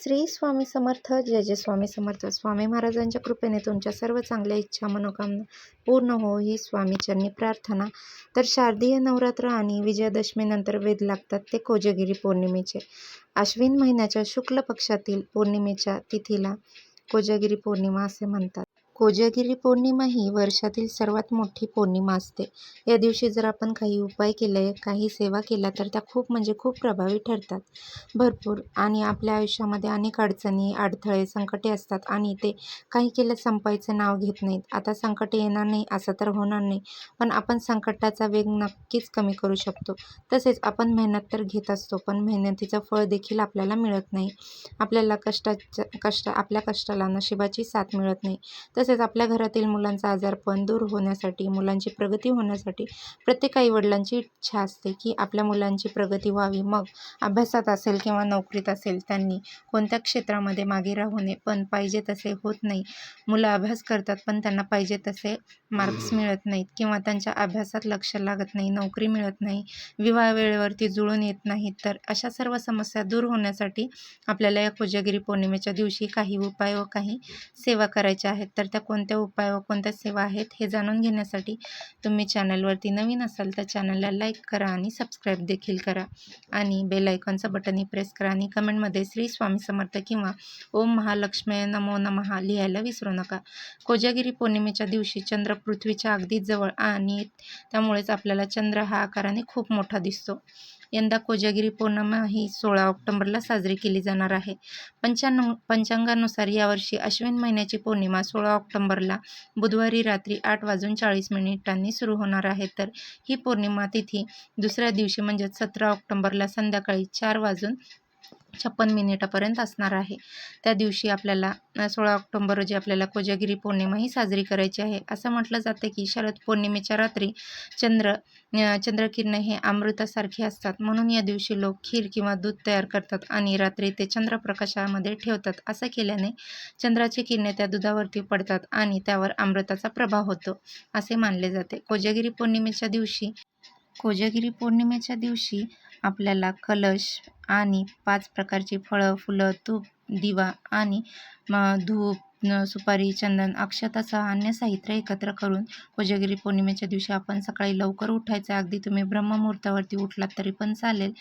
श्री स्वामी समर्थ. जय जय स्वामी समर्थ. स्वामी महाराजांच्या कृपेने तुमच्या सर्व चांगल्या इच्छा मनोकामना पूर्ण हो ही स्वामीचरणी प्रार्थना. तर शारदीय नवरात्र आणि विजयादशमीनंतर वेध लागतात ते कोजागिरी पौर्णिमेचे. आश्विन महिन्याच्या शुक्ल पक्षातील पौर्णिमेच्या तिथीला कोजागिरी पौर्णिमा असे म्हणतात. कोजागिरी पौर्णिमा ही वर्षातील सर्वात मोठी पौर्णिमा असते. या दिवशी जर आपण काही उपाय केले, काही सेवा केल्या तर त्या खूप प्रभावी ठरतात. भरपूर आणि आपल्या आयुष्यामध्ये अनेक अडचणी, अडथळे, संकटे असतात आणि ते काही केलं संपायचं नाव घेत नाहीत. आता संकटे येणार नाही असं तर होणार नाही, पण आपण संकटाचा वेग नक्कीच कमी करू शकतो. तसेच आपण मेहनत तर घेत असतो, पण मेहनतीचं फळ देखील आपल्याला मिळत नाही. आपल्याला आपल्या कष्टाला नशिबाची साथ मिळत नाही. तसेच आपल्या घरातील मुलांचा आजारपण दूर होण्यासाठी, मुलांची प्रगती होण्यासाठी प्रत्येक आईवडिलांची इच्छा असते की आपल्या मुलांची प्रगती व्हावी. मग अभ्यासात असेल किंवा नोकरीत असेल, त्यांनी कोणत्या क्षेत्रामध्ये मागे राहू नये. पण पाहिजे तसे होत नाही. मुलं अभ्यास करतात पण त्यांना पाहिजे तसे मार्क्स मिळत नाहीत किंवा त्यांच्या अभ्यासात लक्ष लागत नाही, नोकरी मिळत नाही, विवाह वेळेवरती जुळून येत नाहीत. तर अशा सर्व समस्या दूर होण्यासाठी आपल्याला या कोजागिरी पौर्णिमेच्या दिवशी काही उपाय व काही सेवा करायच्या आहेत. तर त्या कोणत्या उपाय व कोणत्या सेवा आहेत हे जाणून घेण्यासाठी तुम्ही चॅनलवरती नवीन असाल तर चॅनलला लाईक करा आणि सबस्क्राईब देखील करा आणि बेल आयकॉनचं बटनही प्रेस करा आणि कमेंटमध्ये श्री स्वामी समर्थ किंवा ओम महालक्ष्मी नमो नमः लिहायला विसरू नका. कोजागिरी पौर्णिमेच्या दिवशी चंद्र पृथ्वीच्या अगदी जवळ आणि त्यामुळेच आपल्याला चंद्र हा आकाराने खूप मोठा दिसतो. यंदा कोजागिरी पौर्णिमा ही 16 ऑक्टोबरला साजरी केली जाणार आहे. पंचांगानुसार यावर्षी अश्विन महिन्याची पौर्णिमा 16 ऑक्टोबरला बुधवारी रात्री 8:40 सुरू होणार आहे. तर ही पौर्णिमा तिथी दुसऱ्या दिवशी म्हणजेच 17 ऑक्टोबरला संध्याकाळी 4:56 असणार आहे. त्या दिवशी आपल्याला 16 ऑक्टोबर रोजी आपल्याला कोजागिरी पौर्णिमा ही साजरी करायची आहे. असं म्हटलं जातं की शरद पौर्णिमेच्या रात्री चंद्रकिरणे हे अमृतासारखे असतात. म्हणून या दिवशी लोक खीर किंवा दूध तयार करतात आणि रात्री ते चंद्रप्रकाशामध्ये ठेवतात. असं केल्याने चंद्राची किरणे त्या दुधावरती पडतात आणि त्यावर अमृताचा प्रभाव होतो असे मानले जाते. कोजागिरी पौर्णिमेच्या दिवशी आपल्याला कलश आणि 5 प्रकारची फळं, फुलं, तूप, दिवा आणि धूप, सुपारी, चंदन, अक्षतासह अन्य साहित्य एकत्र करून कोजागिरी पौर्णिमेच्या दिवशी आपण सकाळी लवकर उठायचं. अगदी तुम्ही ब्रह्ममुहूर्तावरती उठलात तरी पण चालेल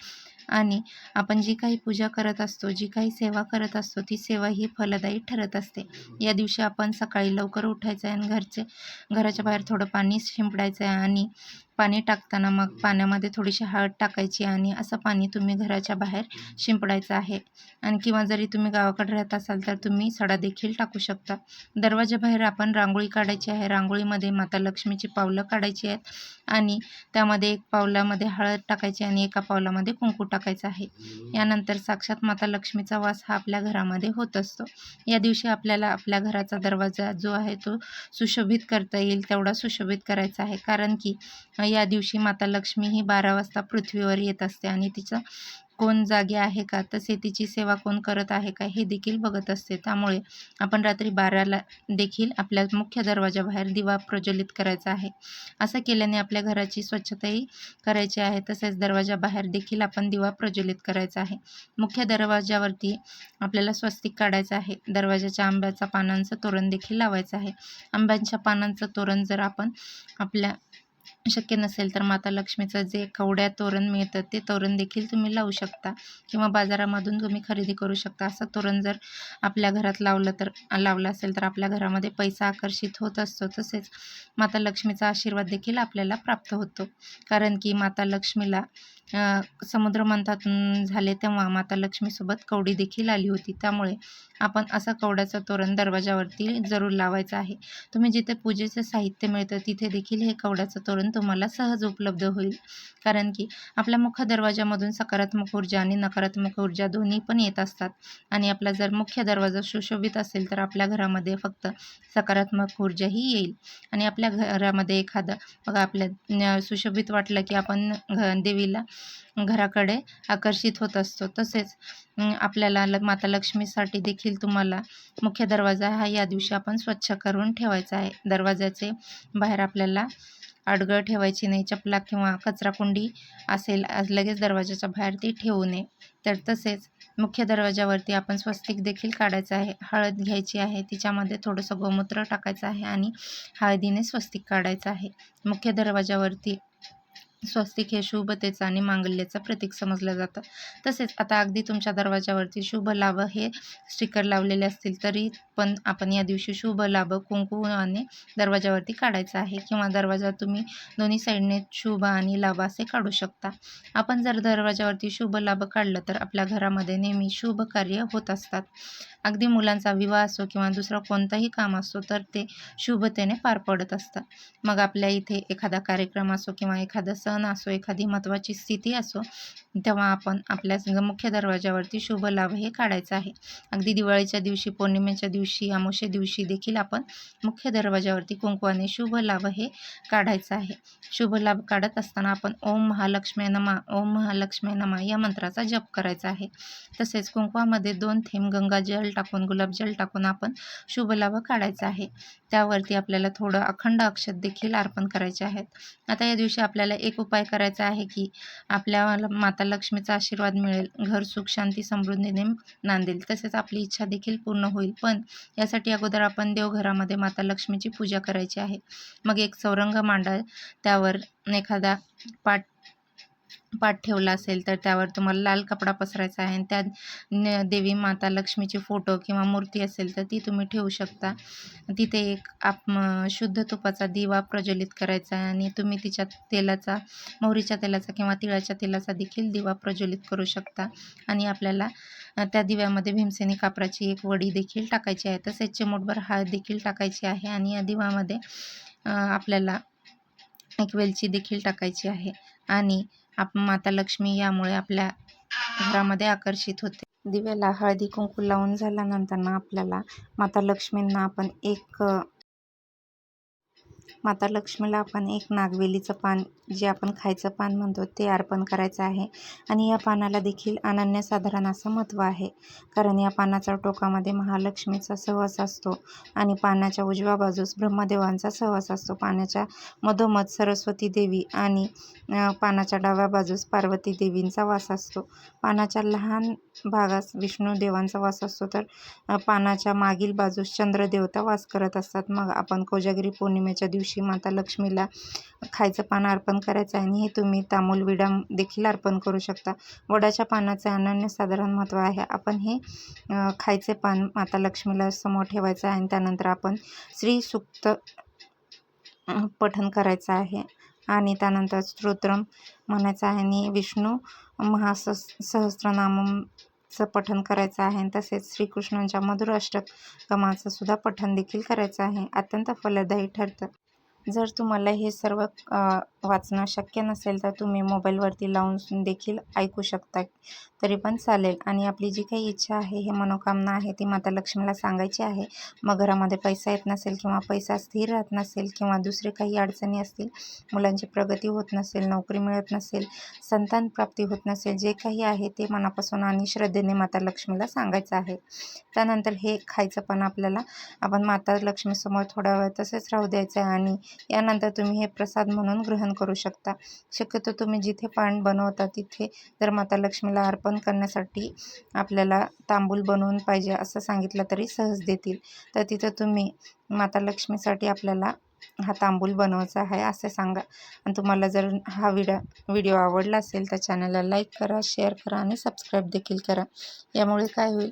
आणि आपण जी काही पूजा करत असतो, जी काही सेवा करत असतो, ती सेवा ही फलदायी ठरत असते. या दिवशी आपण सकाळी लवकर उठायचं आहे आणि घराच्या बाहेर थोडं पाणी शिंपडायचं आहे आणि पाणी टाकताना मग पाण्यामध्ये थोडीशी हळद टाकायची आणि असं पाणी तुम्ही घराच्या बाहेर शिंपडायचं आहे. आणि किंवा जरी तुम्ही गावाकडे राहत असाल तर तुम्ही सडा देखील टाकू शकता. दरवाजाबाहेर आपण रांगोळी काढायची आहे. रांगोळीमध्ये माता लक्ष्मीची पावलं काढायची आहेत आणि त्यामध्ये एक पावलामध्ये हळद टाकायची आणि एका पावलामध्ये कुंकू टाकायचं आहे. यानंतर साक्षात माता लक्ष्मीचा वास हा आपल्या घरामध्ये होत असतो. या दिवशी आपल्याला आपल्या घराचा दरवाजा जो आहे तो सुशोभित करता येईल तेवढा सुशोभित करायचा आहे. कारण की या दिवशी माता लक्ष्मी ही 12 वाजता पृथ्वीवर येत असते आणि तिचं कोण जागे आहे का, तसे तिची सेवा कोण करत आहे का हे देखील बघत असते. त्यामुळे आपण रात्री 12ला देखील आपल्या मुख्य दरवाजाबाहेर दिवा प्रज्वलित करायचा आहे. असं केल्याने आपल्या घराची स्वच्छताही करायची आहे. तसेच दरवाजाबाहेर देखील आपण दिवा प्रज्वलित करायचा आहे. मुख्य दरवाजावरती आपल्याला स्वस्तिक काढायचं आहे. दरवाजाच्या आंब्याच्या पानांचं तोरण देखील लावायचं आहे. आंब्यांच्या पानांचं तोरण जर आपण शक्य नसेल तर माता लक्ष्मीचं जे कवड्या तोरण मिळतं ते तोरण देखील तुम्ही लावू शकता किंवा बाजारामधून तुम्ही खरेदी करू शकता. असं तोरण जर आपल्या घरात लावलं असेल तर आपल्या घरामध्ये पैसा आकर्षित होत असतो. तसेच माता लक्ष्मीचा आशीर्वाद देखील आपल्याला प्राप्त होतो. कारण की माता लक्ष्मीला समुद्र मंथनातून झाले तेव्हा माता लक्ष्मीसोबत कवडी देखील आली होती. त्यामुळे आपण असं कवड्याचं तोरण दरवाजावरती जरूर लावायचं आहे. तुम्ही जिथे पूजेचं साहित्य मिळतं तिथे देखील हे कवड्याचं तोरण तुम्हाला सहज उपलब्ध होईल. कारण की आपल्या मुख्य दरवाजामधून सकारात्मक ऊर्जा आणि नकारात्मक ऊर्जा दोन्ही पण येत असतात आणि आपला जर मुख्य दरवाजा सुशोभित असेल तर आपल्या घरामध्ये फक्त सकारात्मक ऊर्जाही येईल आणि आपल्या घरामध्ये एखादं बघा आपल्या सुशोभित वाटलं की आपण देवीला घराकडे आकर्षित होत असतो. तसेच आपल्याला माता लक्ष्मीसाठी देखील तुम्हाला मुख्य दरवाजा हा या दिवशी आपण स्वच्छ करून ठेवायचा आहे. दरवाजाचे बाहेर आपल्याला अडगळ ठेवायची नाही. चपला किंवा कचराकुंडी असेल लगेच दरवाजाच्या बाहेर ती ठेवू नये. तर तसेच मुख्य दरवाजावरती आपण स्वस्तिक देखील काढायचं आहे. हळद घ्यायची आहे, तिच्यामध्ये थोडंसं गोमूत्र टाकायचं आहे आणि हळदीने स्वस्तिक काढायचं आहे. मुख्य दरवाजावरती स्वस्तिक हे शुभतेचं आणि मांगल्याचं प्रतीक समजलं जातं. तसेच आता अगदी तुमच्या दरवाजावरती शुभ लाभ हे स्टिकर लावलेले असतील तरी पण आपण या दिवशी शुभ लाभ कुंकुमाने दरवाजावरती काढायचा आहे किंवा दरवाजा तुम्ही दोन्ही साईडने शुभ आणि लाभ असे काढू शकता. आपण जर दरवाजावरती शुभ लाभ काढलं तर आपल्या घरामध्ये नेहमी शुभ कार्य होत असतात. अगदी मुलांचा विवाह असो किंवा दुसरं कोणतंही काम असो तर ते शुभतेने पार पडत असतं. मग आपल्या इथे एखादा कार्यक्रम असो किंवा एखादा सण असो, एखादी महत्त्वाची स्थिती असो, तेव्हा आपण आपल्या मुख्य दरवाजावरती शुभ लाभ हे काढायचं आहे. अगदी दिवाळीच्या दिवशी, पौर्णिमेच्या दिवशी, अमावस्ये दिवशी देखील आपण मुख्य दरवाजावरती कुंकवाने शुभ लाभ हे काढायचं आहे. शुभ लाभ काढत असताना आपण ओम महालक्ष्मी नमः, ओम महालक्ष्मी नमः या मंत्राचा जप करायचा आहे. तसेच कुंकवामध्ये 2 थेंब गंगाजल टाकून, गुलाबजल टाकून आपण शुभ लाभ काढायचा आहे. त्यावरती आपल्याला थोडं अखंड अक्षत देखील अर्पण करायचे आहेत. आता या दिवशी आपल्याला एक उपाय करायचा आहे की आपल्याला माता लक्ष्मीचा आशीर्वाद मिळेल, घर सुख शांती समृद्धीने नांदेल, तसेच आपली इच्छा देखील पूर्ण होईल. पण यासाठी अगोदर आपण देवघरामध्ये माता लक्ष्मीची पूजा करायची आहे. मग एक चौरंग मांडा, त्यावर एखादा पाट ठेवला असेल तर त्यावर तुम्हाला लाल कपडा पसरायचा आहे आणि त्यात देवी माता लक्ष्मीची फोटो किंवा मूर्ती असेल तर ती तुम्ही ठेवू शकता. तिथे एक शुद्ध तुपाचा दिवा प्रज्वलित करायचा आहे आणि तुम्ही तिच्यात तेलाचा, मोहरीच्या तेलाचा किंवा तिळाच्या तेलाचा देखील दिवा प्रज्वलित करू शकता. आणि आपल्याला त्या दिव्यामध्ये भीमसेनी कापराची एक वडी देखील टाकायची आहे. तसेच चिमूटभर हळद देखील टाकायची आहे आणि या दिव्यामध्ये आपल्याला एक वेलची देखील टाकायची आहे आणि माता लक्ष्मी यामुळे आपल्या घरामध्ये आकर्षित होते. दिव्याला हळदी कुंकू लावून झाल्यानंतर आपल्याला माता लक्ष्मीला आपण एक नागवेलीचं पान, जे आपण खायचं पान म्हणतो, ते अर्पण करायचं आहे. आणि या पानाला देखील अनन्यसाधारण असं महत्त्व आहे, कारण या पानाच्या टोकामध्ये महालक्ष्मीचा सहवास असतो आणि पानाच्या उजव्या बाजूस ब्रह्मदेवांचा सहवास असतो. पानाच्या मधोमध सरस्वती देवी आणि पानाच्या डाव्या बाजूस पार्वती देवींचा वास असतो. पानाच्या लहान भागास विष्णू देवांचा वास असतो, तर पानाच्या मागील बाजूस चंद्रदेवता वास करत असतात. मग आपण कोजागिरी पौर्णिमेच्या दिवशी माता लक्ष्मीला खायचं पान अर्पण करायचं आहे आणि हे तुम्ही तांबूल विडा देखील अर्पण करू शकता. वडाच्या पानाचे अनन्यसाधारण महत्त्व आहे. आपण हे खायचे पान माता लक्ष्मीला समोर ठेवायचं आहे आणि त्यानंतर आपण श्री सूक्त पठण करायचं आहे आणि त्यानंतर स्तोत्रम म्हणायचं आहे आणि विष्णू सहस्त्रनामचं पठण करायचं आहे. तसेच श्रीकृष्णांच्या मधुर अष्टकमाचं सुद्धा पठण देखील करायचं आहे. अत्यंत फलदायी ठरतं. जर तुम्हाला हे सर्व वाचणं शक्य नसेल तर तुम्ही मोबाईलवरती लावून देखील ऐकू शकता, तरी पण चालेल. आणि आपली जी काही इच्छा आहे, हे मनोकामना आहे, ती माता लक्ष्मीला सांगायची आहे. मग घरामध्ये पैसा येत नसेल किंवा पैसा स्थिर राहत नसेल किंवा दुसरे काही अडचणी असतील, मुलांची प्रगती होत नसेल, नोकरी मिळत नसेल, संतान प्राप्ती होत नसेल, जे काही आहे ते मनापासून आणि श्रद्धेने माता लक्ष्मीला सांगायचं आहे. त्यानंतर हे खायचं पण आपण माता लक्ष्मीसमोर थोडा वेळ तसेच राहू द्यायचं आहे आणि यानंतर तुम्ही हे प्रसाद म्हणून ग्रहण करू शकता. शक्यतो तुम्ही जिथे पान बनवता तिथे जर माता लक्ष्मीला अर्पण करण्यासाठी आपल्याला तांबूल बनवून पाहिजे असं सांगितलं तरी सहज देतील. तर तिथं तुम्ही माता लक्ष्मीसाठी आपल्याला हा तांबूल बनवायचा आहे असे सांगा. आणि तुम्हाला जर हा व्हिडिओ आवडला असेल तर चॅनलला लाईक करा, शेअर करा आणि सबस्क्राईब देखील करा. यामुळे काय होईल,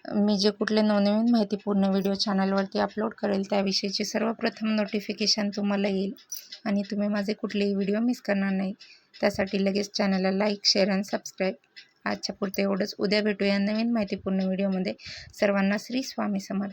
मी जे कुठले नवनवीन माहितीपूर्ण व्हिडिओ चॅनलवरती अपलोड करेल त्याविषयीची सर्वप्रथम नोटिफिकेशन तुम्हाला येईल आणि तुम्ही माझे कुठलेही व्हिडिओ मिस करणार नाही. त्यासाठी लगेच चॅनलला लाईक, शेअर आणि सबस्क्राईब. आजच्या पुरते एवढंच. उद्या भेटूया नवीन माहितीपूर्ण व्हिडिओमध्ये. सर्वांना श्री स्वामी समर्थ.